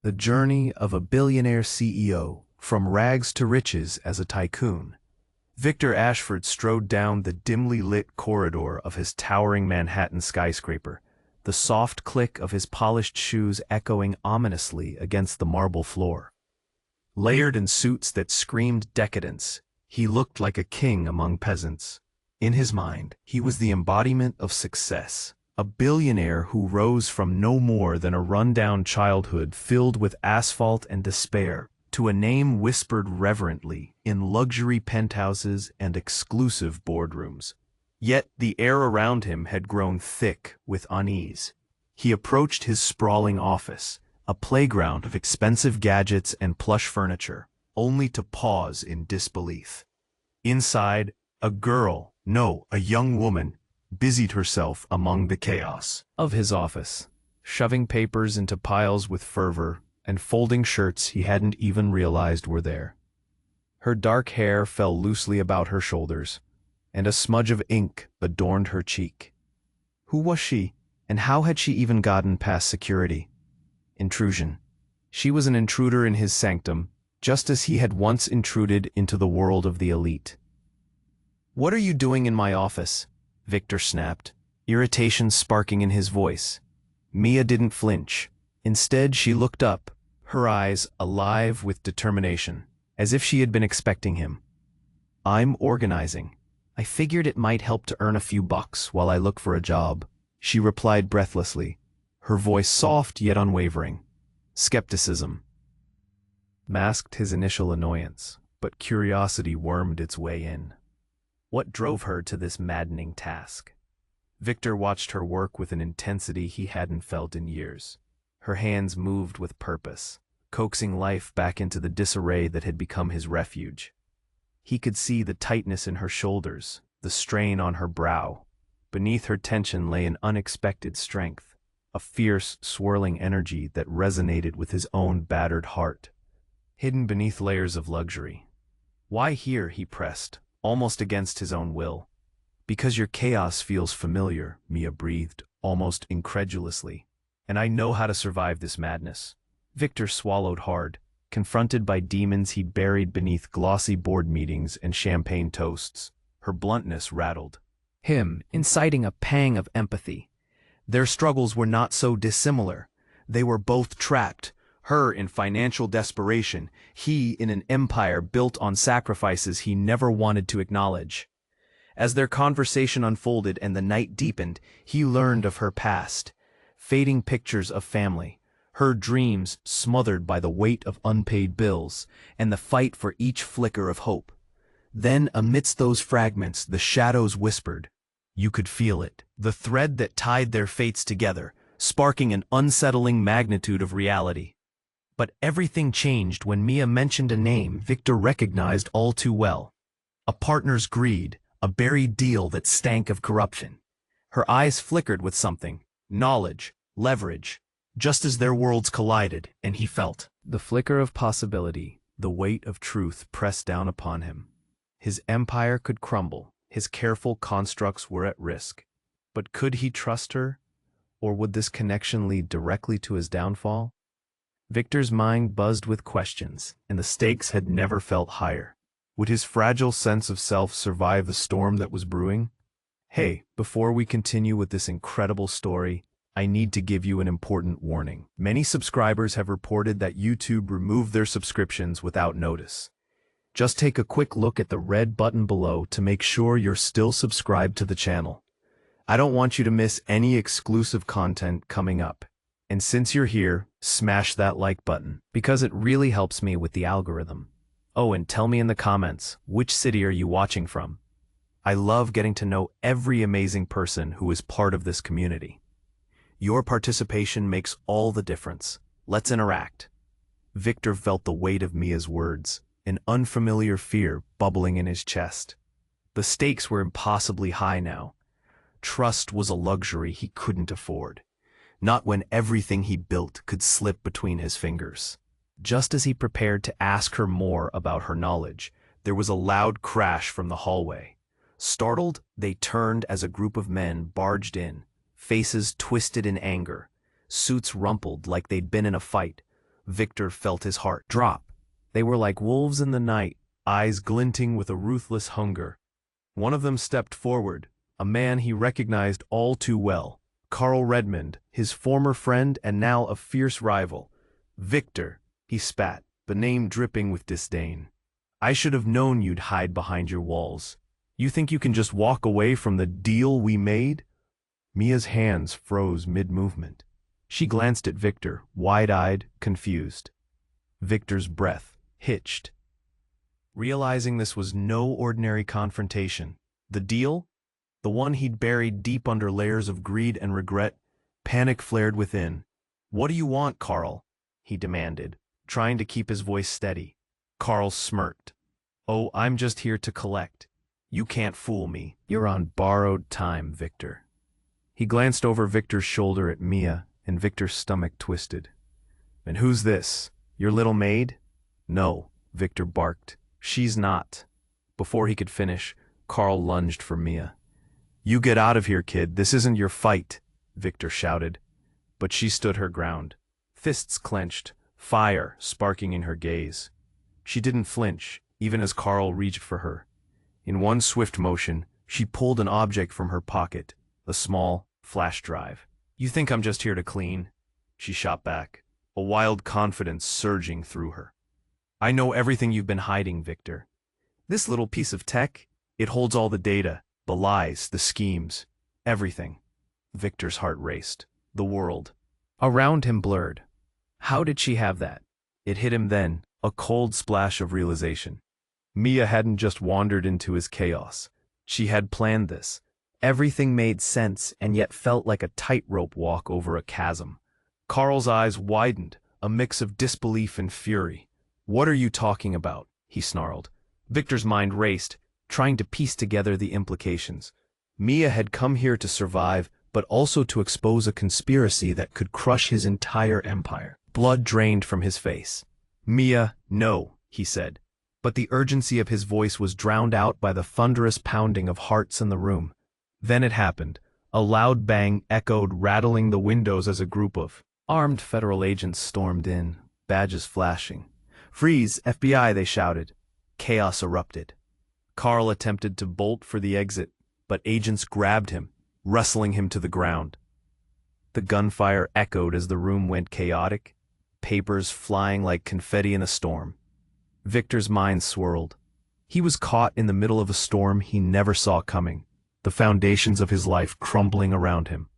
The journey of a billionaire CEO from rags to riches as a tycoon. Victor Ashford strode down the dimly lit corridor of his towering Manhattan skyscraper, the soft click of his polished shoes echoing ominously against the marble floor. Layered in suits that screamed decadence, he looked like a king among peasants. In his mind, he was the embodiment of success, a billionaire who rose from no more than a rundown childhood filled with asphalt and despair, to a name whispered reverently in luxury penthouses and exclusive boardrooms. Yet the air around him had grown thick with unease. He approached his sprawling office, a playground of expensive gadgets and plush furniture, only to pause in disbelief. Inside, a young woman, busied herself among the chaos of his office, shoving papers into piles with fervor and folding shirts he hadn't even realized were there. Her dark hair fell loosely about her shoulders, and a smudge of ink adorned her cheek. Who was she, and how had she even gotten past security? Intrusion. She was an intruder in his sanctum, just as he had once intruded into the world of the elite. "What are you doing in my office?" Victor snapped, irritation sparking in his voice. Mia didn't flinch. Instead, she looked up, her eyes alive with determination, as if she had been expecting him. "I'm organizing. I figured it might help to earn a few bucks while I look for a job," she replied breathlessly, her voice soft yet unwavering. Skepticism masked his initial annoyance, but curiosity wormed its way in. What drove her to this maddening task? Victor watched her work with an intensity he hadn't felt in years. Her hands moved with purpose, coaxing life back into the disarray that had become his refuge. He could see the tightness in her shoulders, the strain on her brow. Beneath her tension lay an unexpected strength, a fierce, swirling energy that resonated with his own battered heart. Hidden beneath layers of luxury. "Why here?" he pressed, almost against his own will. "Because your chaos feels familiar," Mia breathed, almost incredulously. "And I know how to survive this madness." Victor swallowed hard, confronted by demons he buried beneath glossy board meetings and champagne toasts. Her bluntness rattled him, inciting a pang of empathy. Their struggles were not so dissimilar. They were both trapped, her in financial desperation, he in an empire built on sacrifices he never wanted to acknowledge. As their conversation unfolded and the night deepened, he learned of her past, fading pictures of family, her dreams smothered by the weight of unpaid bills, and the fight for each flicker of hope. Then, amidst those fragments, the shadows whispered. You could feel it, the thread that tied their fates together, sparking an unsettling magnitude of reality. But everything changed when Mia mentioned a name Victor recognized all too well. A partner's greed, a buried deal that stank of corruption. Her eyes flickered with something, knowledge, leverage, just as their worlds collided, and he felt the flicker of possibility, the weight of truth pressed down upon him. His empire could crumble, his careful constructs were at risk. But could he trust her, or would this connection lead directly to his downfall? Victor's mind buzzed with questions, and the stakes had never felt higher. Would his fragile sense of self survive the storm that was brewing? Hey, before we continue with this incredible story, I need to give you an important warning. Many subscribers have reported that YouTube removed their subscriptions without notice. Just take a quick look at the red button below to make sure you're still subscribed to the channel. I don't want you to miss any exclusive content coming up. And since you're here, smash that like button, because it really helps me with the algorithm. Oh, and tell me in the comments, which city are you watching from? I love getting to know every amazing person who is part of this community. Your participation makes all the difference. Let's interact. Victor felt the weight of Mia's words, an unfamiliar fear bubbling in his chest. The stakes were impossibly high now. Trust was a luxury he couldn't afford. Not when everything he built could slip between his fingers. Just as he prepared to ask her more about her knowledge, there was a loud crash from the hallway. Startled, they turned as a group of men barged in, faces twisted in anger, suits rumpled like they'd been in a fight, Victor felt his heart drop. They were like wolves in the night, eyes glinting with a ruthless hunger. One of them stepped forward, a man he recognized all too well. Carl Redmond, his former friend and now a fierce rival. "Victor," he spat, the name dripping with disdain. "I should have known you'd hide behind your walls. You think you can just walk away from the deal we made?" Mia's hands froze mid-movement. She glanced at Victor, wide-eyed, confused. Victor's breath hitched. Realizing this was no ordinary confrontation, the deal, the one he'd buried deep under layers of greed and regret, panic flared within. "What do you want, Carl?" he demanded, trying to keep his voice steady. Carl smirked. "Oh, I'm just here to collect. You can't fool me. You're on borrowed time, Victor." He glanced over Victor's shoulder at Mia, and Victor's stomach twisted. "And who's this? Your little maid?" "No," Victor barked. "She's not." Before he could finish, Carl lunged for Mia. "You get out of here, kid. This isn't your fight," Victor shouted. But she stood her ground, fists clenched, fire sparking in her gaze. She didn't flinch, even as Carl reached for her. In one swift motion, she pulled an object from her pocket, a small flash drive. "You think I'm just here to clean?" she shot back, a wild confidence surging through her. "I know everything you've been hiding, Victor. This little piece of tech, it holds all the data, the lies, the schemes, everything." Victor's heart raced. The world around him blurred. How did she have that? It hit him then, a cold splash of realization. Mia hadn't just wandered into his chaos. She had planned this. Everything made sense and yet felt like a tightrope walk over a chasm. Carl's eyes widened, a mix of disbelief and fury. "What are you talking about?" he snarled. Victor's mind raced, trying to piece together the implications. Mia had come here to survive, but also to expose a conspiracy that could crush his entire empire. Blood drained from his face. "Mia, no," he said. But the urgency of his voice was drowned out by the thunderous pounding of hearts in the room. Then it happened. A loud bang echoed, rattling the windows as a group of armed federal agents stormed in, badges flashing. "Freeze, FBI," they shouted. Chaos erupted. Carl attempted to bolt for the exit, but agents grabbed him, wrestling him to the ground. The gunfire echoed as the room went chaotic, papers flying like confetti in a storm. Victor's mind swirled. He was caught in the middle of a storm he never saw coming, the foundations of his life crumbling around him.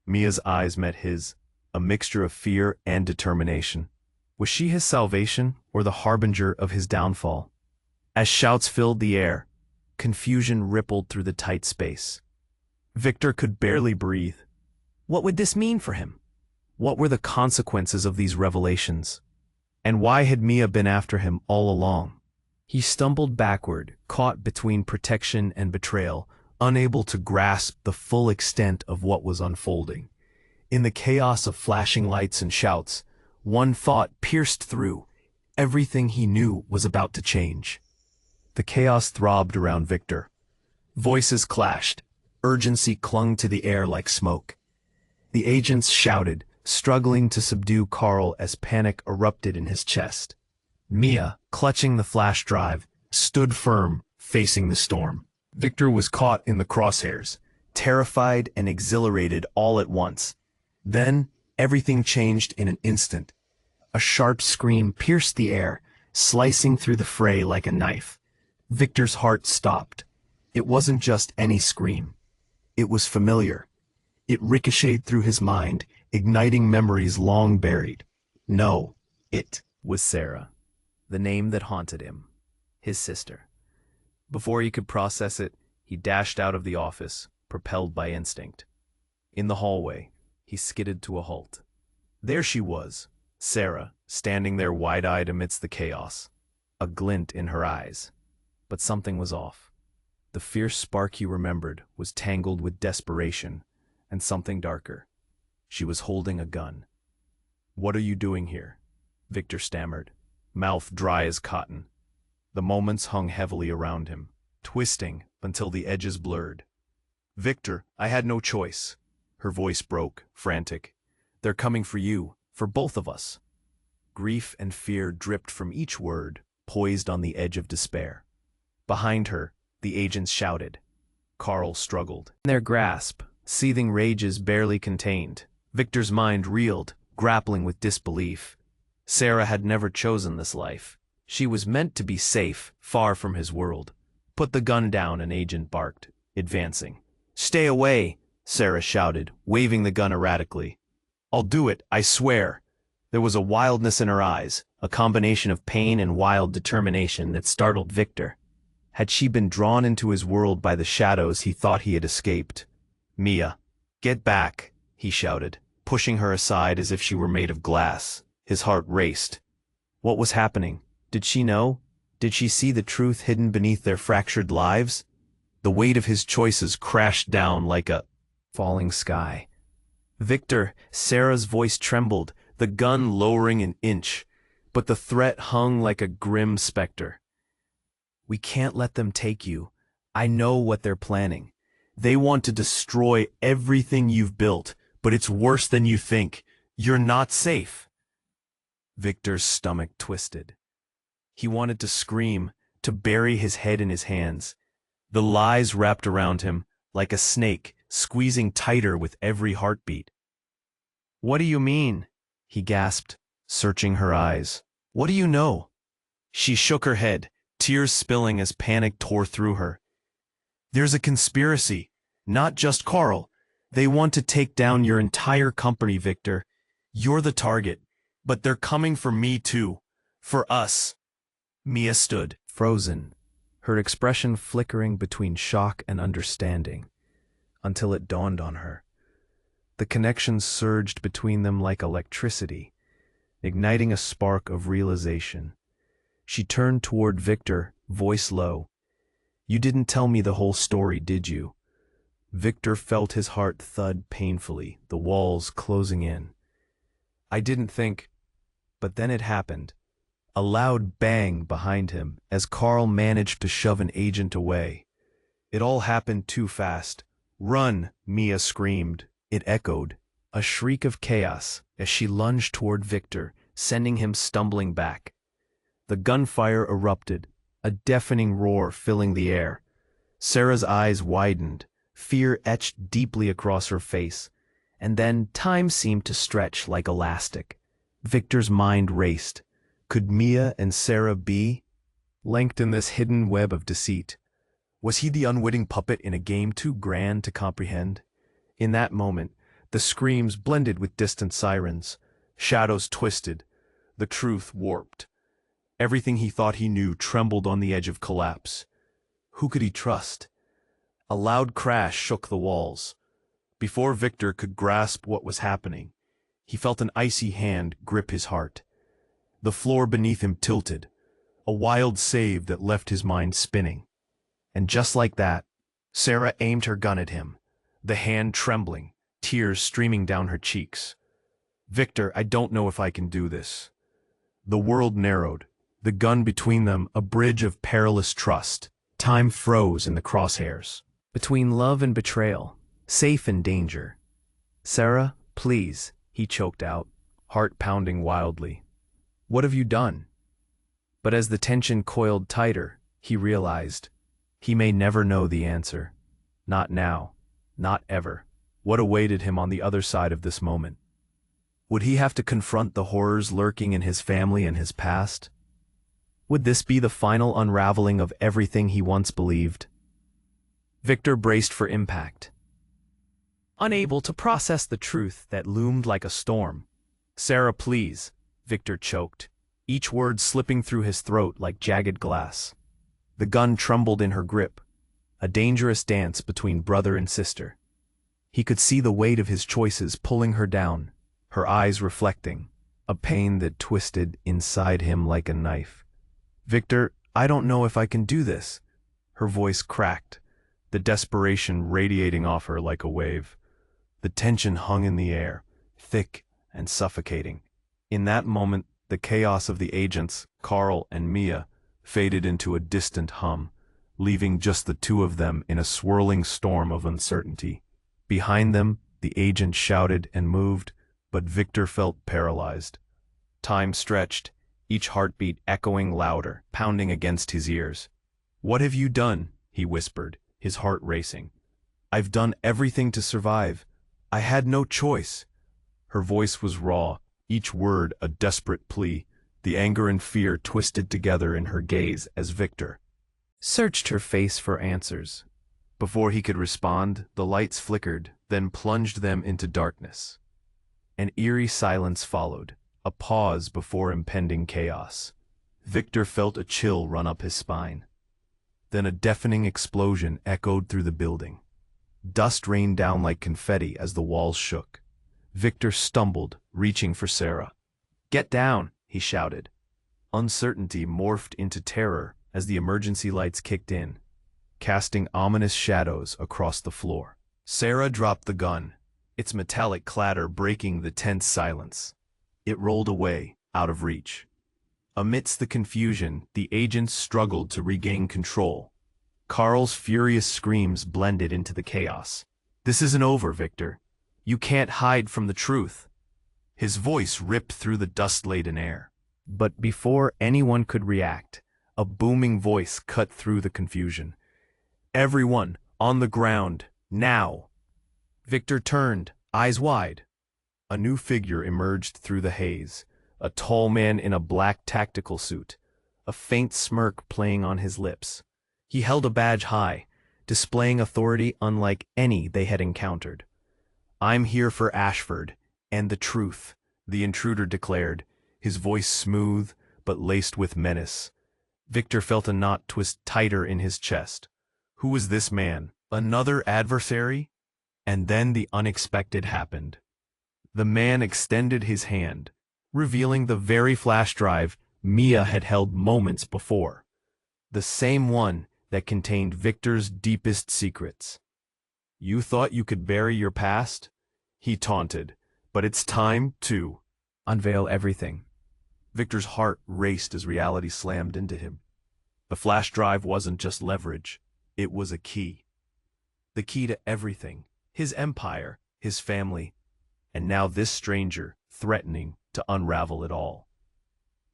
Mia's eyes met his, a mixture of fear and determination. Was she his salvation or the harbinger of his downfall? As shouts filled the air, confusion rippled through the tight space. Victor could barely breathe. What would this mean for him? What were the consequences of these revelations? And why had Mia been after him all along? He stumbled backward, caught between protection and betrayal, unable to grasp the full extent of what was unfolding. In the chaos of flashing lights and shouts, one thought pierced through. Everything he knew was about to change. The chaos throbbed around Victor. Voices clashed. Urgency clung to the air like smoke. The agents shouted, struggling to subdue Carl as panic erupted in his chest. Mia, clutching the flash drive, stood firm, facing the storm. Victor was caught in the crosshairs, terrified and exhilarated all at once. Then, everything changed in an instant. A sharp scream pierced the air, slicing through the fray like a knife. Victor's heart stopped. It wasn't just any scream. It was familiar. It ricocheted through his mind, igniting memories long buried. No, it was Sarah, the name that haunted him, his sister. Before he could process it, he dashed out of the office, propelled by instinct. In the hallway, he skidded to a halt. There she was, Sarah, standing there wide-eyed amidst the chaos, a glint in her eyes. But something was off. The fierce spark he remembered was tangled with desperation and something darker. She was holding a gun. "What are you doing here?" Victor stammered, mouth dry as cotton. The moments hung heavily around him, twisting until the edges blurred. "Victor, I had no choice." Her voice broke, frantic. "They're coming for you, for both of us." Grief and fear dripped from each word, poised on the edge of despair. Behind her, the agents shouted. Carl struggled. In their grasp, seething rages barely contained. Victor's mind reeled, grappling with disbelief. Sarah had never chosen this life. She was meant to be safe, far from his world. Put the gun down, an agent barked, advancing. Stay away, Sarah shouted, waving the gun erratically. I'll do it, I swear. There was a wildness in her eyes, a combination of pain and wild determination that startled Victor. Had she been drawn into his world by the shadows he thought he had escaped? Mia, get back, he shouted, pushing her aside as if she were made of glass. His heart raced. What was happening? Did she know? Did she see the truth hidden beneath their fractured lives? The weight of his choices crashed down like a falling sky. Victor, Sarah's voice trembled, the gun lowering an inch, but the threat hung like a grim specter. We can't let them take you. I know what they're planning. They want to destroy everything you've built, but it's worse than you think. You're not safe. Victor's stomach twisted. He wanted to scream, to bury his head in his hands. The lies wrapped around him, like a snake, squeezing tighter with every heartbeat. What do you mean? He gasped, searching her eyes. What do you know? She shook her head, tears spilling as panic tore through her. There's a conspiracy, not just Carl. They want to take down your entire company, Victor. You're the target, but they're coming for me too. For us. Mia stood, frozen, her expression flickering between shock and understanding, until it dawned on her. The connection surged between them like electricity, igniting a spark of realization. She turned toward Victor, voice low. You didn't tell me the whole story, did you? Victor felt his heart thud painfully, the walls closing in. I didn't think, but then it happened. A loud bang behind him as Carl managed to shove an agent away. It all happened too fast. Run, Mia screamed. It echoed, a shriek of chaos, as she lunged toward Victor, sending him stumbling back. The gunfire erupted, a deafening roar filling the air. Sarah's eyes widened, fear etched deeply across her face, and then time seemed to stretch like elastic. Victor's mind raced. Could Mia and Sarah be linked in this hidden web of deceit? Was he the unwitting puppet in a game too grand to comprehend? In that moment, the screams blended with distant sirens. Shadows twisted. The truth warped. Everything he thought he knew trembled on the edge of collapse. Who could he trust? A loud crash shook the walls. Before Victor could grasp what was happening, he felt an icy hand grip his heart. The floor beneath him tilted, a wild save that left his mind spinning. And just like that, Sarah aimed her gun at him, the hand trembling, tears streaming down her cheeks. Victor, I don't know if I can do this. The world narrowed, the gun between them a bridge of perilous trust. Time froze in the crosshairs. Between love and betrayal, safe and danger. Sarah, please, he choked out, heart pounding wildly. What have you done? But as the tension coiled tighter, he realized he may never know the answer. Not now, not ever. What awaited him on the other side of this moment? Would he have to confront the horrors lurking in his family and his past? Would this be the final unraveling of everything he once believed? Victor braced for impact, unable to process the truth that loomed like a storm. Sarah, please, Victor choked, each word slipping through his throat like jagged glass. The gun trembled in her grip, a dangerous dance between brother and sister. He could see the weight of his choices pulling her down, her eyes reflecting, a pain that twisted inside him like a knife. Victor, I don't know if I can do this. Her voice cracked, the desperation radiating off her like a wave. The tension hung in the air, thick and suffocating. In that moment, the chaos of the agents, Carl and Mia, faded into a distant hum, leaving just the two of them in a swirling storm of uncertainty. Behind them, the agent shouted and moved, but Victor felt paralyzed. Time stretched, each heartbeat echoing louder, pounding against his ears. "What have you done?" he whispered, his heart racing. "I've done everything to survive. I had no choice." Her voice was raw, each word a desperate plea, the anger and fear twisted together in her gaze as Victor searched her face for answers. Before he could respond, the lights flickered, then plunged them into darkness. An eerie silence followed, a pause before impending chaos. Victor felt a chill run up his spine. Then a deafening explosion echoed through the building. Dust rained down like confetti as the walls shook. Victor stumbled, reaching for Sarah. "Get down!" he shouted. Uncertainty morphed into terror as the emergency lights kicked in, casting ominous shadows across the floor. Sarah dropped the gun, its metallic clatter breaking the tense silence. It rolled away, out of reach. Amidst the confusion, the agents struggled to regain control. Carl's furious screams blended into the chaos. "This isn't over, Victor. You can't hide from the truth." His voice ripped through the dust-laden air. But before anyone could react, a booming voice cut through the confusion. "Everyone, on the ground, now!" Victor turned, eyes wide. A new figure emerged through the haze, a tall man in a black tactical suit, a faint smirk playing on his lips. He held a badge high, displaying authority unlike any they had encountered. "I'm here for Ashford, and the truth," the intruder declared, his voice smooth but laced with menace. Victor felt a knot twist tighter in his chest. Who was this man? Another adversary? And then the unexpected happened. The man extended his hand, revealing the very flash drive Mia had held moments before. The same one that contained Victor's deepest secrets. "You thought you could bury your past?" he taunted. "But it's time to unveil everything." Victor's heart raced as reality slammed into him. The flash drive wasn't just leverage, it was a key. The key to everything, his empire, his family, and now this stranger threatening to unravel it all.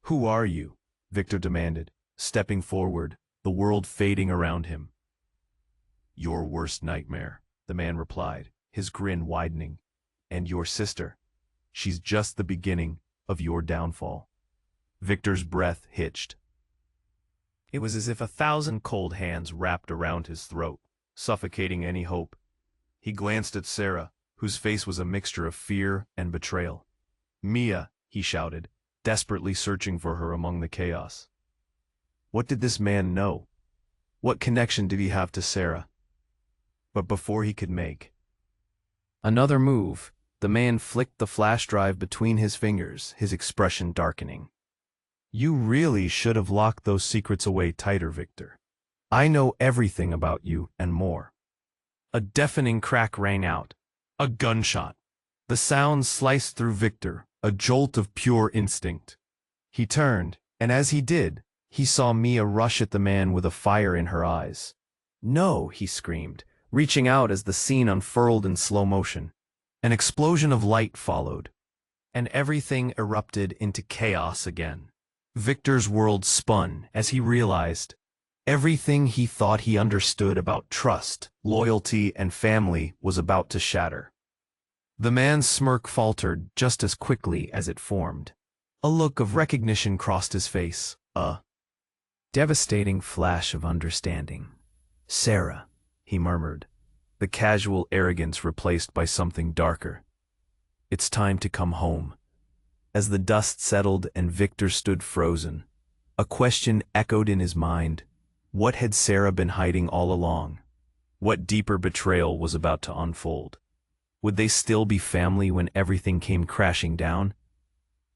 "Who are you?" Victor demanded, stepping forward, the world fading around him. "Your worst nightmare," the man replied, his grin widening. "And your sister. She's just the beginning of your downfall." Victor's breath hitched. It was as if 1,000 cold hands wrapped around his throat, suffocating any hope. He glanced at Sarah, whose face was a mixture of fear and betrayal. "Mia," he shouted, desperately searching for her among the chaos. What did this man know? What connection did he have to Sarah? But before he could make another move, the man flicked the flash drive between his fingers, his expression darkening. "You really should have locked those secrets away tighter, Victor. I know everything about you and more." A deafening crack rang out. A gunshot. The sound sliced through Victor, a jolt of pure instinct. He turned, and as he did, he saw Mia rush at the man with a fire in her eyes. "No!" he screamed, reaching out as the scene unfurled in slow motion. An explosion of light followed, and everything erupted into chaos again. Victor's world spun as he realized everything he thought he understood about trust, loyalty, and family was about to shatter. The man's smirk faltered just as quickly as it formed. A look of recognition crossed his face, a devastating flash of understanding. "Sarah," he murmured, the casual arrogance replaced by something darker. "It's time to come home." As the dust settled and Victor stood frozen, a question echoed in his mind. What had Sarah been hiding all along? What deeper betrayal was about to unfold? Would they still be family when everything came crashing down?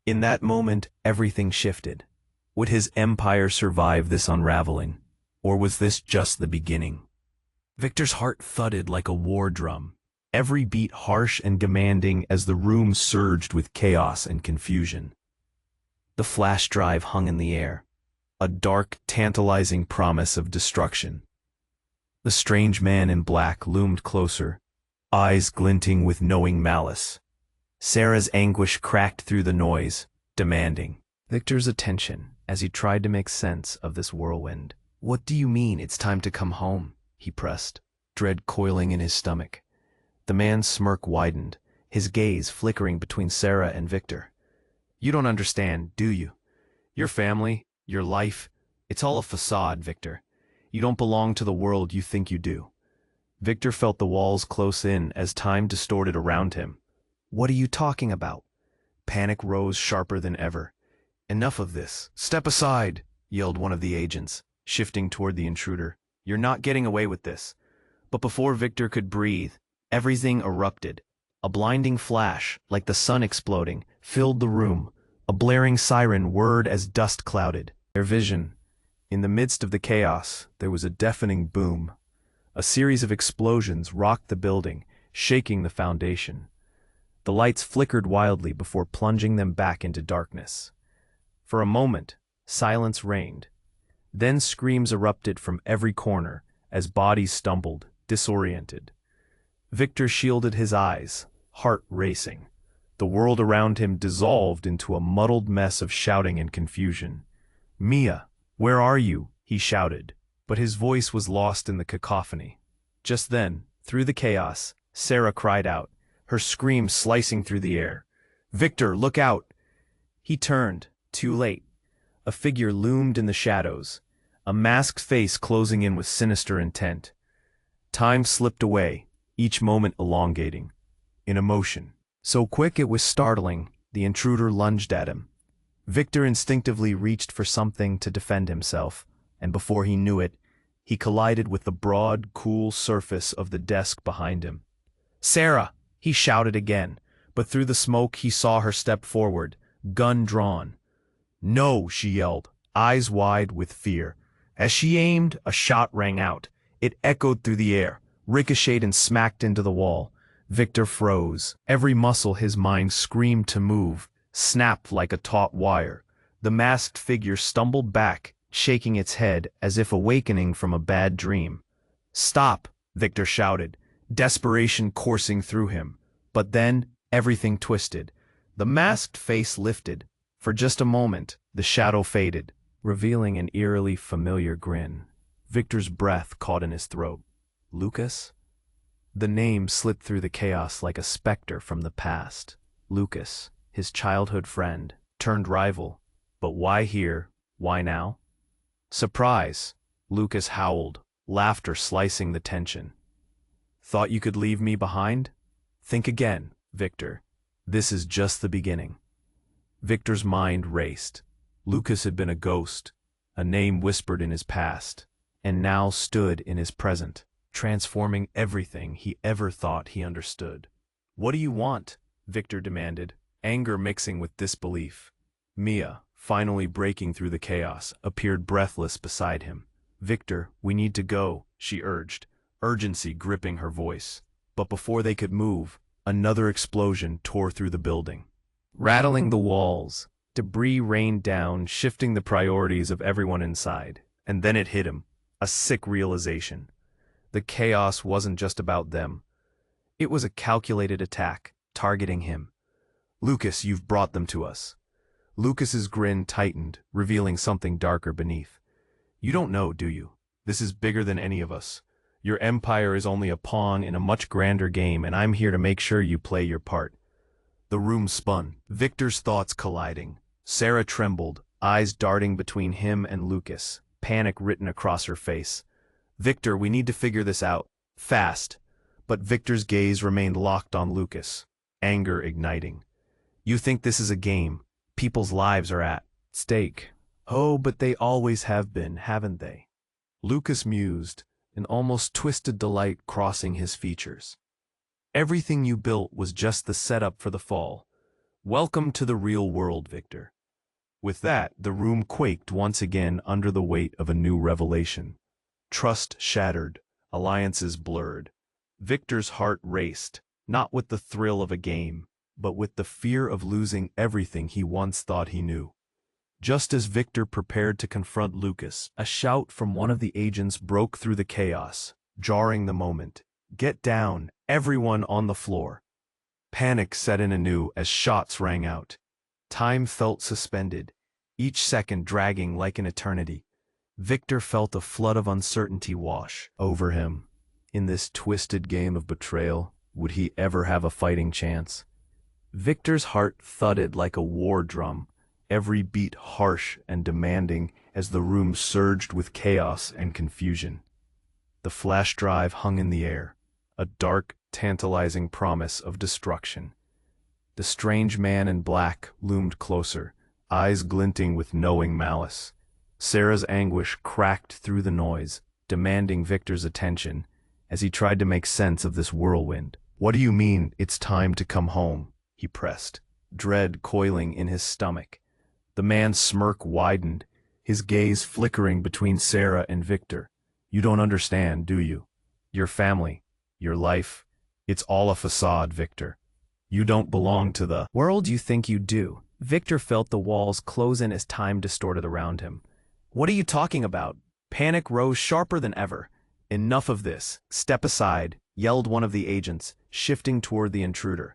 In that moment, everything shifted. Would his empire survive this unraveling? Or was this just the beginning? Victor's heart thudded like a war drum, every beat harsh and demanding as the room surged with chaos and confusion. The flash drive hung in the air, a dark, tantalizing promise of destruction. The strange man in black loomed closer, eyes glinting with knowing malice. Sarah's anguish cracked through the noise, demanding Victor's attention as he tried to make sense of this whirlwind. "What do you mean it's time to come home?" he pressed, dread coiling in his stomach. The man's smirk widened, his gaze flickering between Sarah and Victor. "You don't understand, do you? Your family, your life, it's all a facade, Victor. You don't belong to the world you think you do." Victor felt the walls close in as time distorted around him. "What are you talking about?" Panic rose sharper than ever. "Enough of this. Step aside," yelled one of the agents, shifting toward the intruder. "You're not getting away with this." But before Victor could breathe, everything erupted. A blinding flash, like the sun exploding, filled the room. A blaring siren whirred as dust clouded their vision. In the midst of the chaos, there was a deafening boom. A series of explosions rocked the building, shaking the foundation. The lights flickered wildly before plunging them back into darkness. For a moment, silence reigned. Then screams erupted from every corner as bodies stumbled, disoriented. Victor shielded his eyes, heart racing. The world around him dissolved into a muddled mess of shouting and confusion. "Mia, where are you?" he shouted, but his voice was lost in the cacophony. Just then, through the chaos, Sarah cried out, her scream slicing through the air. "Victor, look out!" He turned, too late. A figure loomed in the shadows, a masked face closing in with sinister intent. Time slipped away, each moment elongating, in a motion so quick it was startling. The intruder lunged at him. Victor instinctively reached for something to defend himself, and before he knew it, he collided with the broad, cool surface of the desk behind him. "Sarah!" he shouted again, but through the smoke he saw her step forward, gun drawn. "No!" she yelled, eyes wide with fear. As she aimed, a shot rang out. It echoed through the air, ricocheted and smacked into the wall. Victor froze. Every muscle his mind screamed to move, snapped like a taut wire. The masked figure stumbled back, shaking its head as if awakening from a bad dream. "Stop!" Victor shouted, desperation coursing through him. But then, everything twisted. The masked face lifted. For just a moment, the shadow faded, revealing an eerily familiar grin. Victor's breath caught in his throat. Lucas? The name slipped through the chaos like a specter from the past. Lucas, his childhood friend, turned rival. But why here? Why now? "Surprise!" Lucas howled, laughter slicing the tension. "Thought you could leave me behind? Think again, Victor. This is just the beginning." Victor's mind raced. Lucas had been a ghost, a name whispered in his past, and now stood in his present, transforming everything he ever thought he understood. "What do you want?" Victor demanded, anger mixing with disbelief. Mia, finally breaking through the chaos, appeared breathless beside him. "Victor, we need to go," she urged, urgency gripping her voice. But before they could move, another explosion tore through the building. Rattling the walls, debris rained down, shifting the priorities of everyone inside. And then it hit him, a sick realization. The chaos wasn't just about them. It was a calculated attack, targeting him. "Lucas, you've brought them to us." Lucas's grin tightened, revealing something darker beneath. "You don't know, do you? This is bigger than any of us. Your empire is only a pawn in a much grander game, and I'm here to make sure you play your part." The room spun, Victor's thoughts colliding. Sarah trembled, eyes darting between him and Lucas, panic written across her face. "Victor, we need to figure this out. Fast." But Victor's gaze remained locked on Lucas, anger igniting. "You think this is a game? People's lives are at stake." "Oh, but they always have been, haven't they?" Lucas mused, an almost twisted delight crossing his features. "Everything you built was just the setup for the fall. Welcome to the real world, Victor." With that, the room quaked once again under the weight of a new revelation. Trust shattered, alliances blurred. Victor's heart raced, not with the thrill of a game, but with the fear of losing everything he once thought he knew. Just as Victor prepared to confront Lucas, a shout from one of the agents broke through the chaos, jarring the moment. "Get down, everyone on the floor." Panic set in anew as shots rang out. Time felt suspended, each second dragging like an eternity. Victor felt a flood of uncertainty wash over him. In this twisted game of betrayal, would he ever have a fighting chance? Victor's heart thudded like a war drum, every beat harsh and demanding as the room surged with chaos and confusion. The flash drive hung in the air, a dark, tantalizing promise of destruction. The strange man in black loomed closer, eyes glinting with knowing malice. Sarah's anguish cracked through the noise, demanding Victor's attention as he tried to make sense of this whirlwind. "What do you mean, it's time to come home?" he pressed, dread coiling in his stomach. The man's smirk widened, his gaze flickering between Sarah and Victor. "You don't understand, do you? Your family, your life, it's all a facade, Victor. You don't belong to the world you think you do." Victor felt the walls close in as time distorted around him. "What are you talking about?" Panic rose sharper than ever. "Enough of this. Step aside," yelled one of the agents, shifting toward the intruder.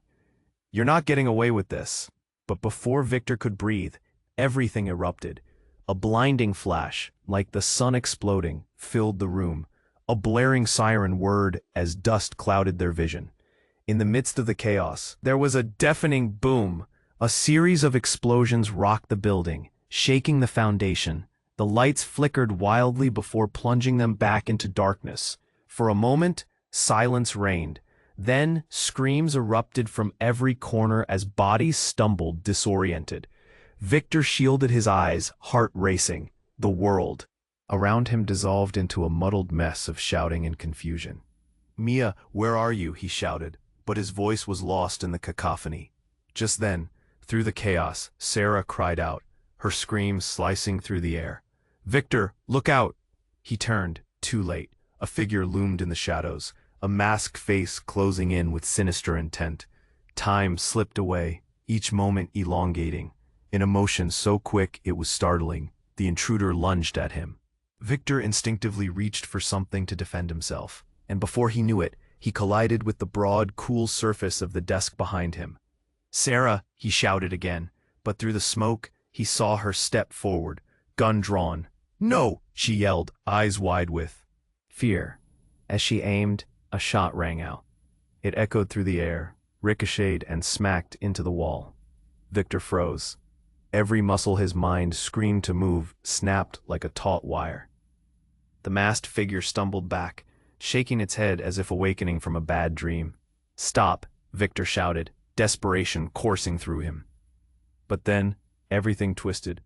"You're not getting away with this." But before Victor could breathe, everything erupted. A blinding flash, like the sun exploding, filled the room. A blaring siren whirred as dust clouded their vision. In the midst of the chaos, there was a deafening boom. A series of explosions rocked the building, shaking the foundation. The lights flickered wildly before plunging them back into darkness. For a moment, silence reigned. Then, screams erupted from every corner as bodies stumbled, disoriented. Victor shielded his eyes, heart racing. The world around him dissolved into a muddled mess of shouting and confusion. "Mia, where are you?" he shouted, but his voice was lost in the cacophony. Just then, through the chaos, Sarah cried out, her screams slicing through the air. "Victor, look out!" He turned, too late. A figure loomed in the shadows, a masked face closing in with sinister intent. Time slipped away, each moment elongating. In a motion so quick it was startling, the intruder lunged at him. Victor instinctively reached for something to defend himself, and before he knew it, he collided with the broad, cool surface of the desk behind him. "Sarah," he shouted again, but through the smoke, he saw her step forward, gun drawn. "No!" she yelled, eyes wide with fear. As she aimed, a shot rang out. It echoed through the air, ricocheted and smacked into the wall. Victor froze. Every muscle his mind screamed to move snapped like a taut wire. The masked figure stumbled back, shaking its head as if awakening from a bad dream. "Stop!" Victor shouted, desperation coursing through him. But then, everything twisted.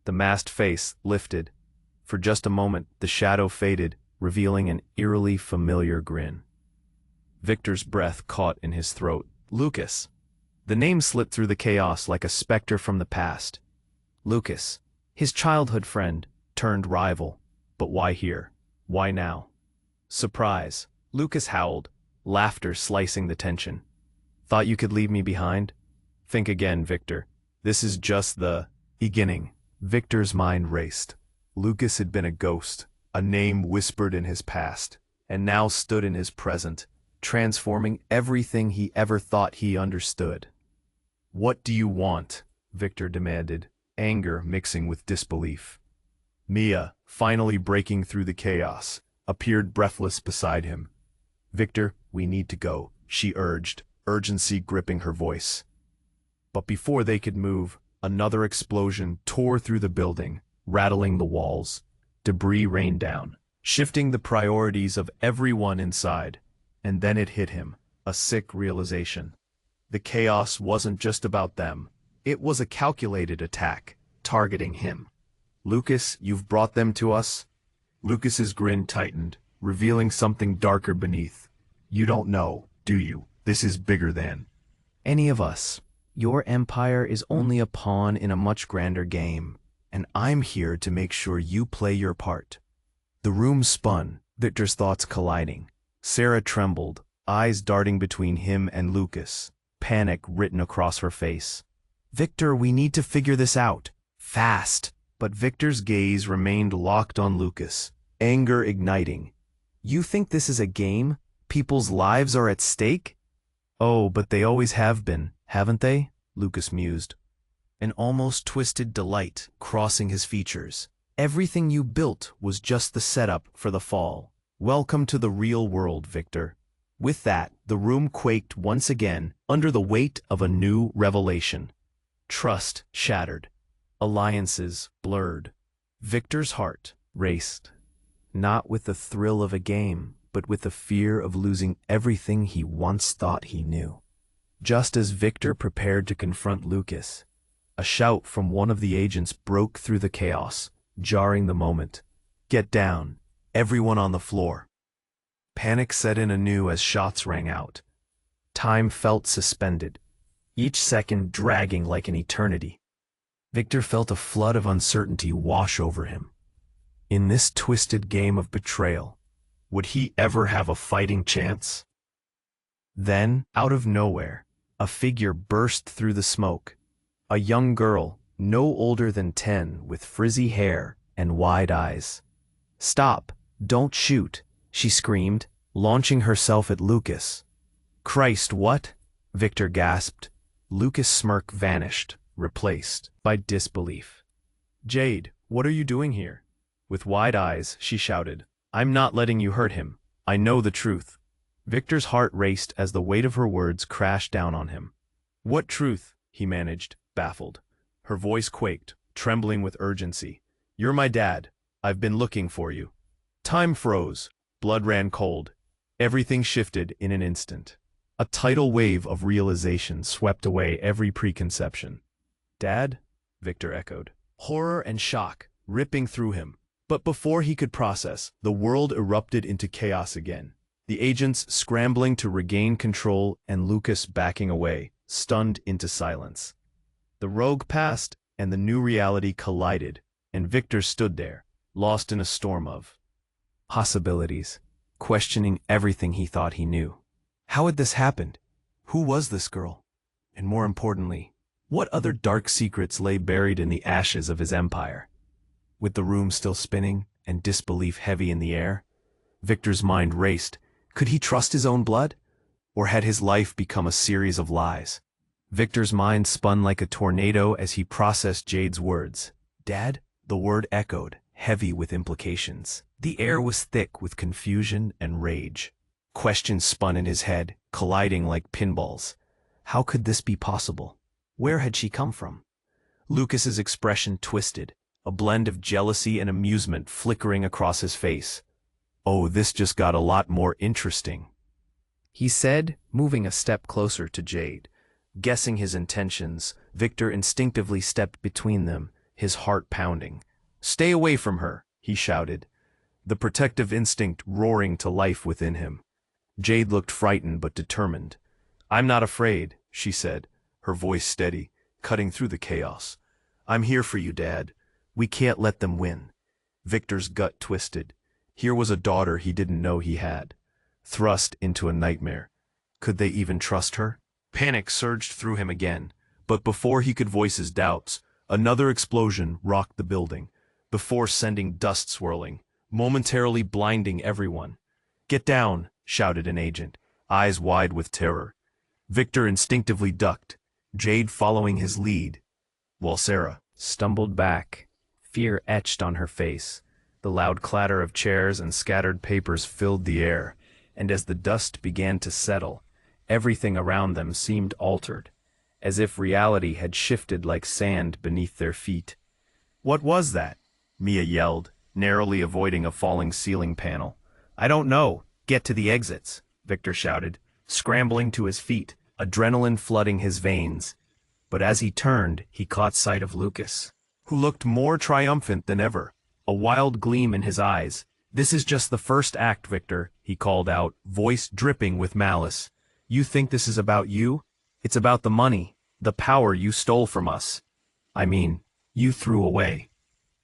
The masked face lifted. For just a moment, the shadow faded, revealing an eerily familiar grin. Victor's breath caught in his throat. Lucas. The name slipped through the chaos like a specter from the past. Lucas, his childhood friend, turned rival. But why here? Why now? Surprise. Lucas howled, laughter slicing the tension. "Thought you could leave me behind? Think again, Victor. This is just the beginning." Victor's mind raced. Lucas had been a ghost, a name whispered in his past, and now stood in his present, transforming everything he ever thought he understood. "What do you want?" Victor demanded, anger mixing with disbelief. Mia, finally breaking through the chaos, appeared breathless beside him. "Victor, we need to go," she urged, urgency gripping her voice. But before they could move, another explosion tore through the building, rattling the walls. Debris rained down, shifting the priorities of everyone inside. And then it hit him, a sick realization. The chaos wasn't just about them. It was a calculated attack, targeting him. "Lucas, you've brought them to us?" Lucas's grin tightened, revealing something darker beneath. "You don't know, do you? This is bigger than any of us. Your empire is only a pawn in a much grander game, and I'm here to make sure you play your part." The room spun, Victor's thoughts colliding. Sarah trembled, eyes darting between him and Lucas, panic written across her face. "Victor, we need to figure this out. Fast." But Victor's gaze remained locked on Lucas, anger igniting. "You think this is a game? People's lives are at stake?" "Oh, but they always have been, haven't they?" Lucas mused. an almost twisted delight crossing his features. Everything you built was just the setup for the fall. Welcome to the real world, Victor. With that, the room quaked once again under the weight of a new revelation. Trust shattered. Alliances blurred. Victor's heart raced, not with the thrill of a game, but with the fear of losing everything he once thought he knew. Just as Victor prepared to confront Lucas, a shout from one of the agents broke through the chaos, jarring the moment. "Get down, everyone on the floor." Panic set in anew as shots rang out. Time felt suspended, each second dragging like an eternity. Victor felt a flood of uncertainty wash over him. In this twisted game of betrayal, would he ever have a fighting chance? Then, out of nowhere, a figure burst through the smoke. A young girl, no older than 10, with frizzy hair and wide eyes. "Stop! Don't shoot!" she screamed, launching herself at Lucas. "Christ, what?" Victor gasped. Lucas' smirk vanished, replaced by disbelief. "Jade, what are you doing here?" With wide eyes, she shouted, "I'm not letting you hurt him. I know the truth." Victor's heart raced as the weight of her words crashed down on him. "What truth?" he managed, baffled. Her voice quaked, trembling with urgency. "You're my dad. I've been looking for you." Time froze. Blood ran cold. Everything shifted in an instant. A tidal wave of realization swept away every preconception. "Dad?" Victor echoed. Horror and shock ripping through him. But before he could process, the world erupted into chaos again. The agents scrambling to regain control and Lucas backing away, stunned into silence. The rogue passed, and the new reality collided, and Victor stood there, lost in a storm of possibilities, questioning everything he thought he knew. How had this happened? Who was this girl? And more importantly, what other dark secrets lay buried in the ashes of his empire? With the room still spinning and disbelief heavy in the air, Victor's mind raced. Could he trust his own blood? Or had his life become a series of lies? Victor's mind spun like a tornado as he processed Jade's words. "Dad?" The word echoed, heavy with implications. The air was thick with confusion and rage. Questions spun in his head, colliding like pinballs. How could this be possible? Where had she come from? Lucas's expression twisted, a blend of jealousy and amusement flickering across his face. "Oh, this just got a lot more interesting," he said, moving a step closer to Jade. Guessing his intentions, Victor instinctively stepped between them, his heart pounding. "Stay away from her," he shouted, the protective instinct roaring to life within him. Jade looked frightened but determined. "I'm not afraid," she said, her voice steady, cutting through the chaos. "I'm here for you, Dad. We can't let them win." Victor's gut twisted. Here was a daughter he didn't know he had, thrust into a nightmare. Could they even trust her? Panic surged through him again, but before he could voice his doubts, another explosion rocked the building, the force sending dust swirling, momentarily blinding everyone. "Get down," shouted an agent, eyes wide with terror. Victor instinctively ducked, Jade following his lead, while Sarah stumbled back, fear etched on her face. The loud clatter of chairs and scattered papers filled the air, and as the dust began to settle, everything around them seemed altered, as if reality had shifted like sand beneath their feet. "What was that?" Mia yelled, narrowly avoiding a falling ceiling panel. "I don't know. Get to the exits," Victor shouted, scrambling to his feet, adrenaline flooding his veins. But as he turned, he caught sight of Lucas, who looked more triumphant than ever, a wild gleam in his eyes. "This is just the first act, Victor," he called out, voice dripping with malice. "You think this is about you? It's about the money, the power you stole from us. I mean, you threw away.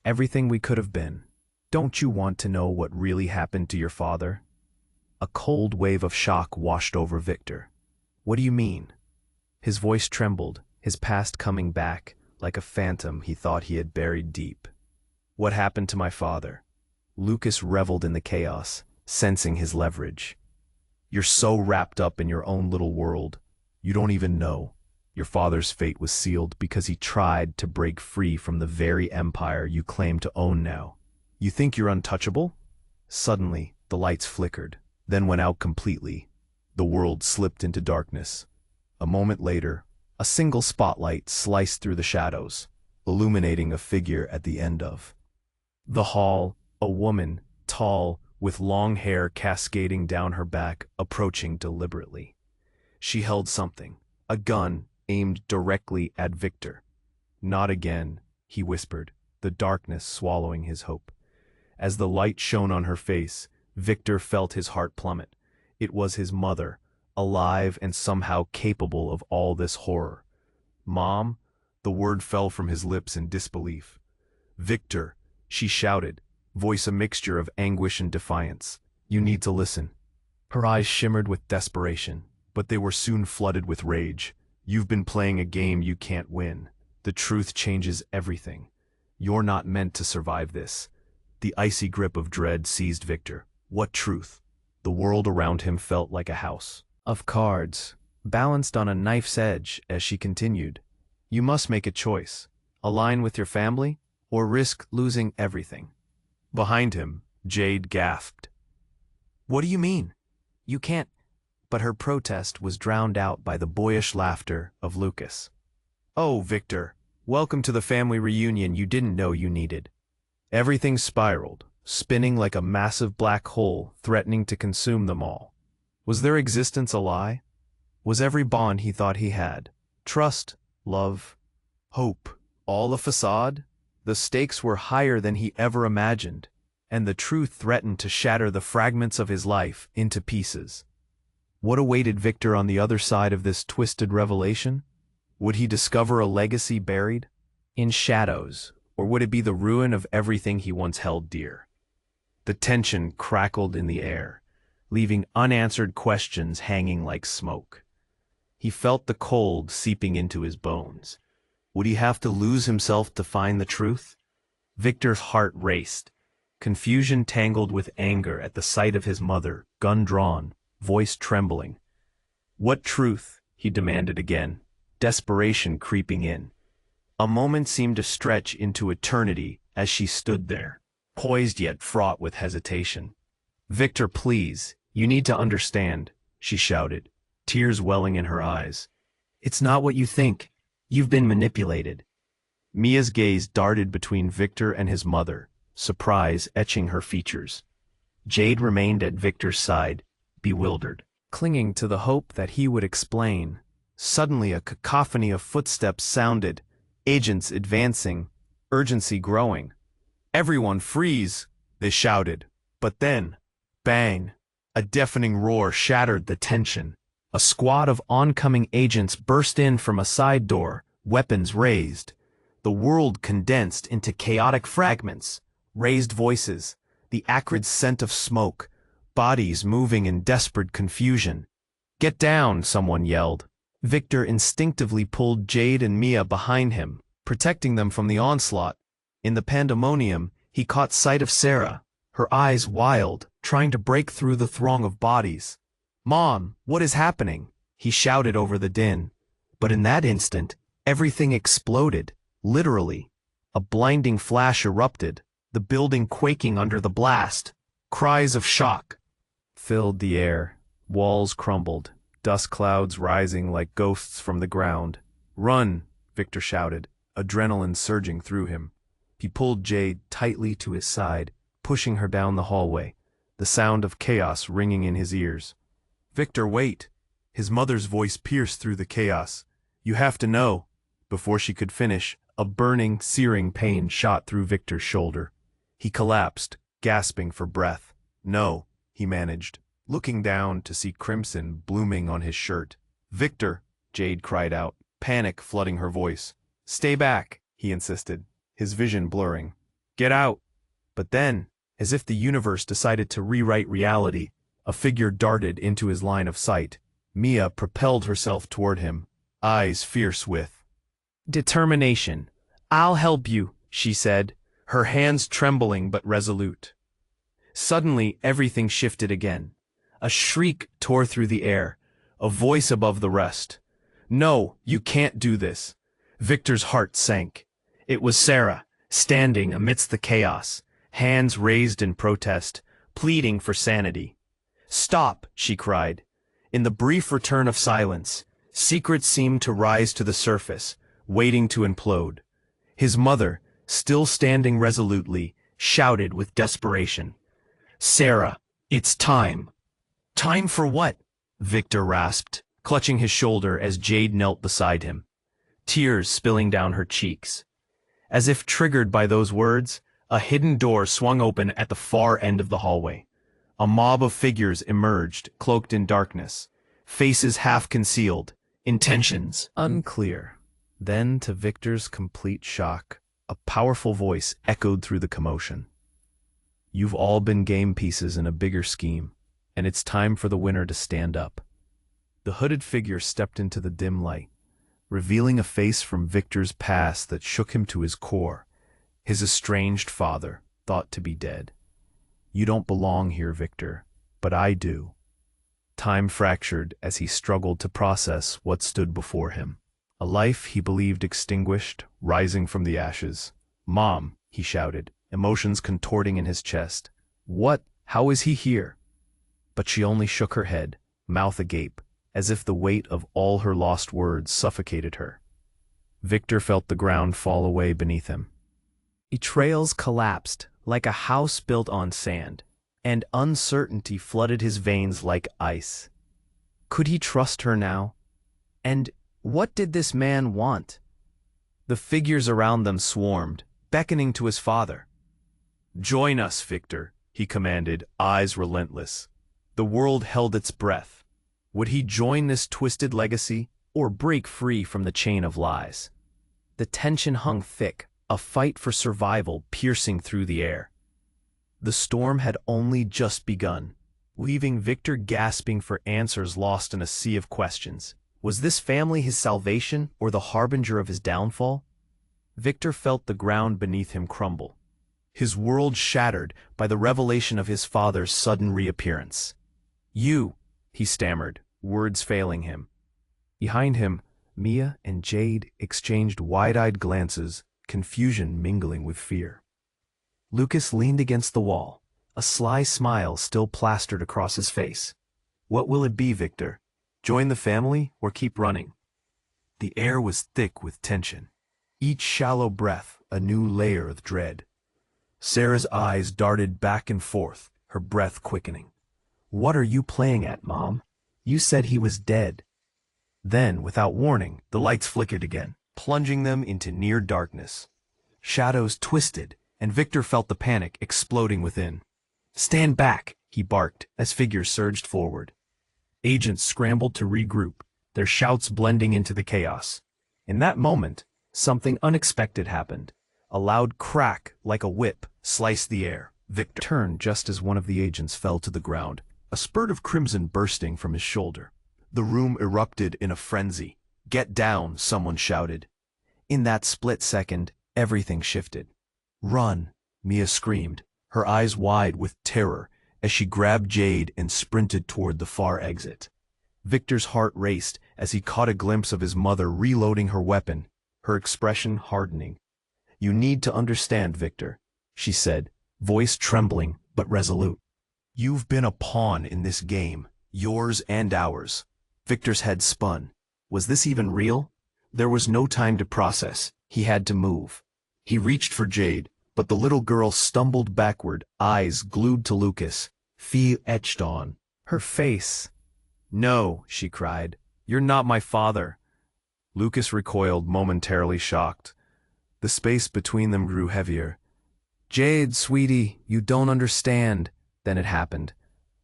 Everything we could have been. Don't you want to know what really happened to your father?" A cold wave of shock washed over Victor. "What do you mean?" His voice trembled, his past coming back, like a phantom he thought he had buried deep. "What happened to my father?" Lucas reveled in the chaos, sensing his leverage. "You're so wrapped up in your own little world, you don't even know." Your father's fate was sealed because he tried to break free from the very empire you claim to own now. You think you're untouchable? Suddenly, the lights flickered, then went out completely. The world slipped into darkness. A moment later, a single spotlight sliced through the shadows, illuminating a figure at the end of the hall, a woman, tall, with long hair cascading down her back, approaching deliberately. She held something, a gun, aimed directly at Victor. "Not again," he whispered, the darkness swallowing his hope. As the light shone on her face, Victor felt his heart plummet. It was his mother, alive and somehow capable of all this horror. "Mom?" The word fell from his lips in disbelief. "Victor," she shouted, voice a mixture of anguish and defiance. "You need to listen." Her eyes shimmered with desperation, but they were soon flooded with rage. "You've been playing a game you can't win. The truth changes everything. You're not meant to survive this." The icy grip of dread seized Victor. What truth? The world around him felt like a house of cards, balanced on a knife's edge as she continued. "You must make a choice. Align with your family, or risk losing everything." Behind him, Jade gasped. "What do you mean? You can't—" But her protest was drowned out by the boyish laughter of Lucas. "Oh, Victor, welcome to the family reunion you didn't know you needed." Everything spiraled, spinning like a massive black hole threatening to consume them all. Was their existence a lie? Was every bond he thought he had, trust, love, hope, all a facade? The stakes were higher than he ever imagined, and the truth threatened to shatter the fragments of his life into pieces. What awaited Victor on the other side of this twisted revelation? Would he discover a legacy buried in shadows, or would it be the ruin of everything he once held dear? The tension crackled in the air, leaving unanswered questions hanging like smoke. He felt the cold seeping into his bones. Would he have to lose himself to find the truth? Victor's heart raced, confusion tangled with anger at the sight of his mother, gun drawn, voice trembling. "What truth?" he demanded again, desperation creeping in. A moment seemed to stretch into eternity as she stood there, poised yet fraught with hesitation. "Victor, please, you need to understand," she shouted, tears welling in her eyes. "It's not what you think. You've been manipulated." Mia's gaze darted between Victor and his mother, surprise etching her features. Jade remained at Victor's side, bewildered, clinging to the hope that he would explain. Suddenly a cacophony of footsteps sounded, agents advancing, urgency growing. "Everyone freeze!" they shouted. But then, bang! A deafening roar shattered the tension. A squad of oncoming agents burst in from a side door, weapons raised. The world condensed into chaotic fragments, raised voices, the acrid scent of smoke, bodies moving in desperate confusion. "Get down!" someone yelled. Victor instinctively pulled Jade and Mia behind him, protecting them from the onslaught. In the pandemonium, he caught sight of Sarah, her eyes wild, trying to break through the throng of bodies. "Mom, what is happening?" he shouted over the din. But in that instant, everything exploded, literally. A blinding flash erupted, the building quaking under the blast. Cries of shock filled the air. Walls crumbled, dust clouds rising like ghosts from the ground. "Run!" Victor shouted, adrenaline surging through him. He pulled Jade tightly to his side, pushing her down the hallway, the sound of chaos ringing in his ears. "Victor, wait!" His mother's voice pierced through the chaos. "You have to know." Before she could finish, a burning, searing pain shot through Victor's shoulder. He collapsed, gasping for breath. "No," he managed, looking down to see crimson blooming on his shirt. "Victor!" Jade cried out, panic flooding her voice. "Stay back," he insisted, his vision blurring. "Get out!" But then, as if the universe decided to rewrite reality, a figure darted into his line of sight. Mia propelled herself toward him, eyes fierce with determination. "I'll help you," she said, her hands trembling but resolute. Suddenly, everything shifted again. A shriek tore through the air, a voice above the rest. No, you can't do this. Victor's heart sank. It was Sarah, standing amidst the chaos, hands raised in protest, pleading for sanity. Stop, she cried. In the brief return of silence, secrets seemed to rise to the surface, waiting to implode. His mother, still standing resolutely, shouted with desperation. Sarah, it's time. Time for what? Victor rasped, clutching his shoulder as Jade knelt beside him, tears spilling down her cheeks. As if triggered by those words, a hidden door swung open at the far end of the hallway. A mob of figures emerged, cloaked in darkness, faces half concealed, intentions unclear. Then, to Victor's complete shock, a powerful voice echoed through the commotion. You've all been game pieces in a bigger scheme, and it's time for the winner to stand up. The hooded figure stepped into the dim light, revealing a face from Victor's past that shook him to his core, his estranged father, thought to be dead. You don't belong here, Victor, but I do. Time fractured as he struggled to process what stood before him. A life he believed extinguished, rising from the ashes. Mom, he shouted, emotions contorting in his chest. What? How is he here? But she only shook her head, mouth agape, as if the weight of all her lost words suffocated her. Victor felt the ground fall away beneath him. Betrayals collapsed like a house built on sand, and uncertainty flooded his veins like ice. Could he trust her now? And what did this man want? The figures around them swarmed, beckoning to his father. Join us, Victor, he commanded, eyes relentless. The world held its breath. Would he join this twisted legacy, or break free from the chain of lies? The tension hung thick, a fight for survival piercing through the air. The storm had only just begun, leaving Victor gasping for answers lost in a sea of questions. Was this family his salvation or the harbinger of his downfall? Victor felt the ground beneath him crumble, his world shattered by the revelation of his father's sudden reappearance. You, he stammered, words failing him. Behind him, Mia and Jade exchanged wide-eyed glances, confusion mingling with fear. Lucas leaned against the wall, a sly smile still plastered across his face. What will it be, Victor? Join the family or keep running? The air was thick with tension, each shallow breath a new layer of dread. Sarah's eyes darted back and forth, her breath quickening. What are you playing at, Mom? You said he was dead. Then, without warning, the lights flickered again, plunging them into near darkness. Shadows twisted, and Victor felt the panic exploding within. Stand back, he barked as figures surged forward. Agents scrambled to regroup, their shouts blending into the chaos. In that moment, something unexpected happened. A loud crack, like a whip, sliced the air. Victor turned just as one of the agents fell to the ground, a spurt of crimson bursting from his shoulder. The room erupted in a frenzy. Get down, someone shouted. In that split second, everything shifted. Run, Mia screamed, her eyes wide with terror as she grabbed Jade and sprinted toward the far exit. Victor's heart raced as he caught a glimpse of his mother reloading her weapon, her expression hardening. You need to understand, Victor, she said, voice trembling but resolute. You've been a pawn in this game, yours and ours. Victor's head spun. Was this even real? There was no time to process. He had to move. He reached for Jade, but the little girl stumbled backward, eyes glued to Lucas, fear etched on her face. No, she cried. You're not my father. Lucas recoiled, momentarily shocked. The space between them grew heavier. Jade, sweetie, you don't understand. Then it happened.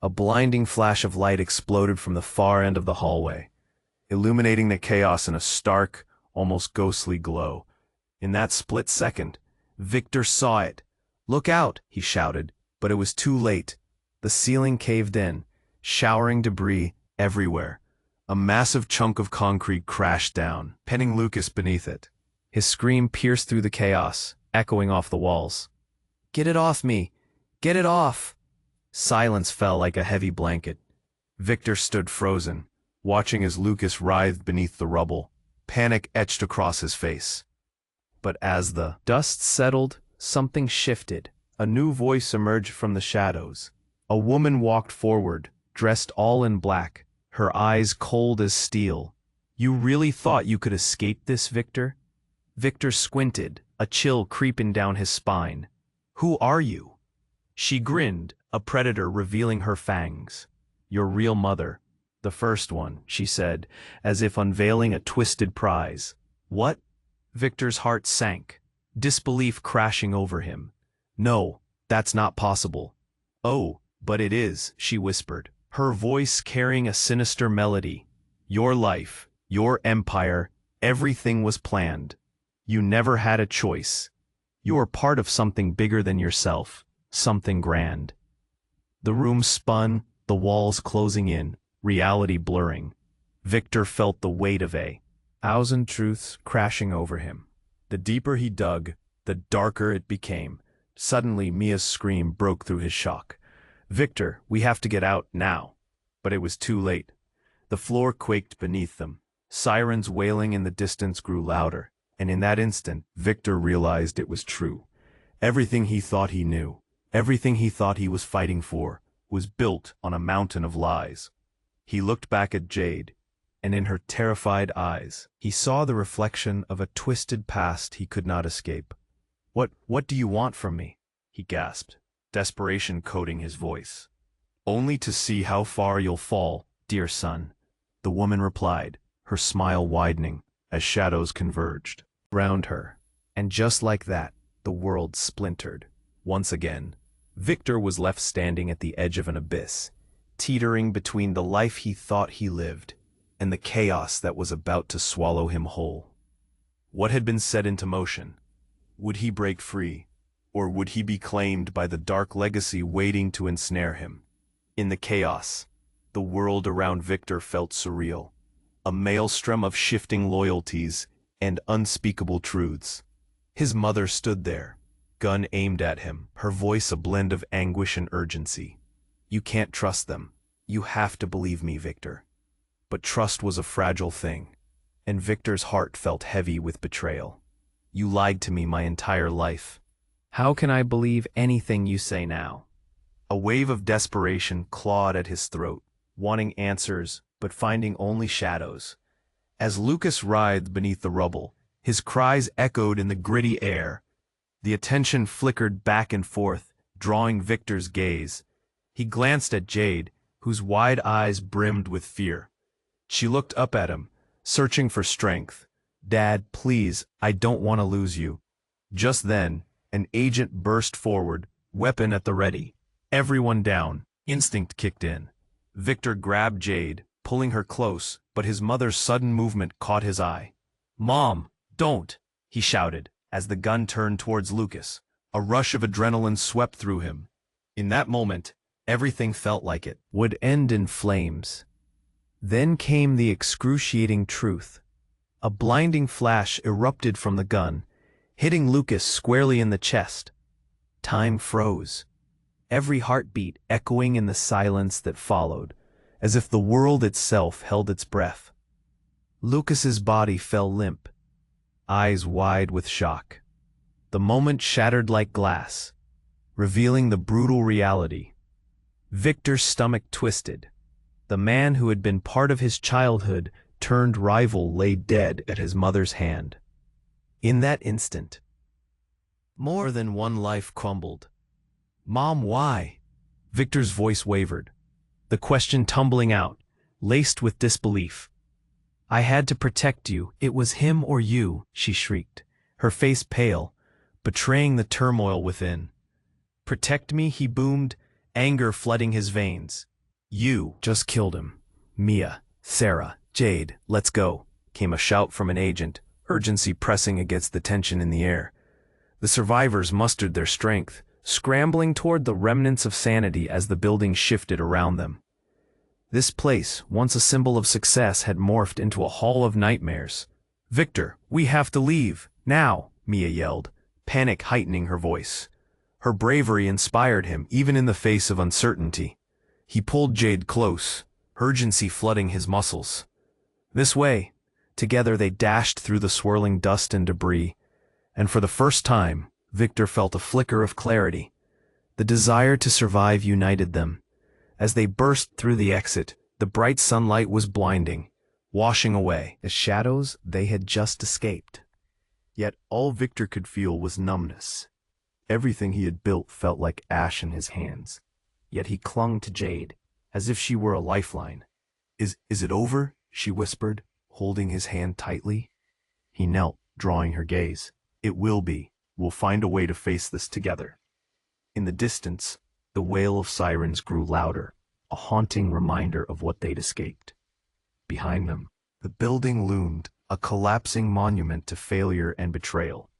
A blinding flash of light exploded from the far end of the hallway, illuminating the chaos in a stark, almost ghostly glow. In that split second, Victor saw it. Look out, he shouted, but it was too late. The ceiling caved in, showering debris everywhere. A massive chunk of concrete crashed down, pinning Lucas beneath it. His scream pierced through the chaos, echoing off the walls. Get it off me! Get it off! Silence fell like a heavy blanket. Victor stood frozen, watching as Lucas writhed beneath the rubble, panic etched across his face. But as the dust settled, something shifted. A new voice emerged from the shadows. A woman walked forward, dressed all in black, her eyes cold as steel. "You really thought you could escape this, Victor?" Victor squinted, a chill creeping down his spine. "Who are you?" She grinned, a predator revealing her fangs. "Your real mother. The first one," she said, as if unveiling a twisted prize. "What?" Victor's heart sank, disbelief crashing over him. "No, that's not possible." "Oh, but it is," she whispered, her voice carrying a sinister melody. "Your life, your empire, everything was planned. You never had a choice. You are part of something bigger than yourself, something grand." The room spun, the walls closing in, reality blurring. Victor felt the weight of a thousand truths crashing over him. The deeper he dug, the darker it became. Suddenly, Mia's scream broke through his shock. "Victor, we have to get out, now." But it was too late. The floor quaked beneath them. Sirens wailing in the distance grew louder, and in that instant, Victor realized it was true. Everything he thought he knew, everything he thought he was fighting for, was built on a mountain of lies. He looked back at Jade, and in her terrified eyes, he saw the reflection of a twisted past he could not escape. What do you want from me?" he gasped, desperation coating his voice. "Only to see how far you'll fall, dear son," the woman replied, her smile widening as shadows converged around her. And just like that, the world splintered. Once again, Victor was left standing at the edge of an abyss, teetering between the life he thought he lived and the chaos that was about to swallow him whole. What had been set into motion? Would he break free, or would he be claimed by the dark legacy waiting to ensnare him? In the chaos, the world around Victor felt surreal, a maelstrom of shifting loyalties and unspeakable truths. His mother stood there, gun aimed at him, her voice a blend of anguish and urgency. "You can't trust them. You have to believe me, Victor." But trust was a fragile thing, and Victor's heart felt heavy with betrayal. "You lied to me my entire life. How can I believe anything you say now?" A wave of desperation clawed at his throat, wanting answers, but finding only shadows. As Lucas writhed beneath the rubble, his cries echoed in the gritty air. The attention flickered back and forth, drawing Victor's gaze. He glanced at Jade, whose wide eyes brimmed with fear. She looked up at him, searching for strength. "Dad, please, I don't want to lose you." Just then, an agent burst forward, weapon at the ready. Everyone down. Instinct kicked in. Victor grabbed Jade, pulling her close, but his mother's sudden movement caught his eye. "Mom, don't!" he shouted, as the gun turned towards Lucas. A rush of adrenaline swept through him. In that moment, everything felt like it would end in flames. Then came the excruciating truth. A blinding flash erupted from the gun, hitting Lucas squarely in the chest. Time froze, every heartbeat echoing in the silence that followed, as if the world itself held its breath. Lucas's body fell limp, eyes wide with shock. The moment shattered like glass, revealing the brutal reality. Victor's stomach twisted. The man who had been part of his childhood turned rival lay dead at his mother's hand. In that instant, more than one life crumbled. "Mom, why?" Victor's voice wavered, the question tumbling out, laced with disbelief. "I had to protect you. It was him or you," she shrieked, her face pale, betraying the turmoil within. "Protect me?" he boomed, anger flooding his veins. "You just killed him. Mia, Sarah, Jade, let's go," came a shout from an agent, urgency pressing against the tension in the air. The survivors mustered their strength, scrambling toward the remnants of sanity as the building shifted around them. This place, once a symbol of success, had morphed into a hall of nightmares. "Victor, we have to leave, now," Mia yelled, panic heightening her voice. Her bravery inspired him even in the face of uncertainty. He pulled Jade close, urgency flooding his muscles. This way, together they dashed through the swirling dust and debris, and for the first time, Victor felt a flicker of clarity. The desire to survive united them. As they burst through the exit, the bright sunlight was blinding, washing away the shadows they had just escaped. Yet all Victor could feel was numbness. Everything he had built felt like ash in his hands. Yet he clung to Jade, as if she were a lifeline. Is it over?" she whispered, holding his hand tightly. He knelt, drawing her gaze. "It will be. We'll find a way to face this together." In the distance, the wail of sirens grew louder, a haunting reminder of what they'd escaped. Behind them, the building loomed, a collapsing monument to failure and betrayal.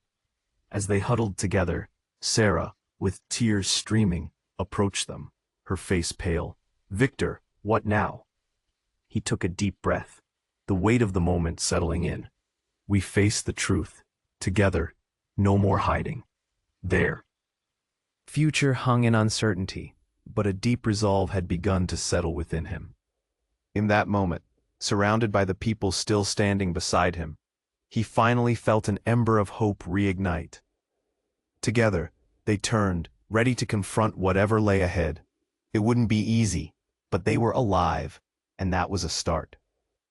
As they huddled together, Sarah, with tears streaming, approached them, her face pale. "Victor, what now?" He took a deep breath, the weight of the moment settling in. "We face the truth. Together, no more hiding. There." Future hung in uncertainty, but a deep resolve had begun to settle within him. In that moment, surrounded by the people still standing beside him, he finally felt an ember of hope reignite. Together, they turned, ready to confront whatever lay ahead. It wouldn't be easy, but they were alive, and that was a start.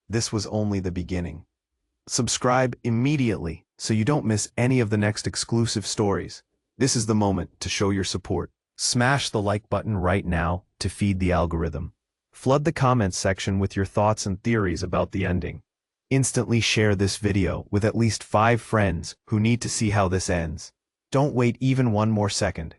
This was only the beginning. Subscribe immediately so you don't miss any of the next exclusive stories. This is the moment to show your support. Smash the like button right now to feed the algorithm. Flood the comments section with your thoughts and theories about the ending. Instantly share this video with at least 5 friends who need to see how this ends. Don't wait even one more second.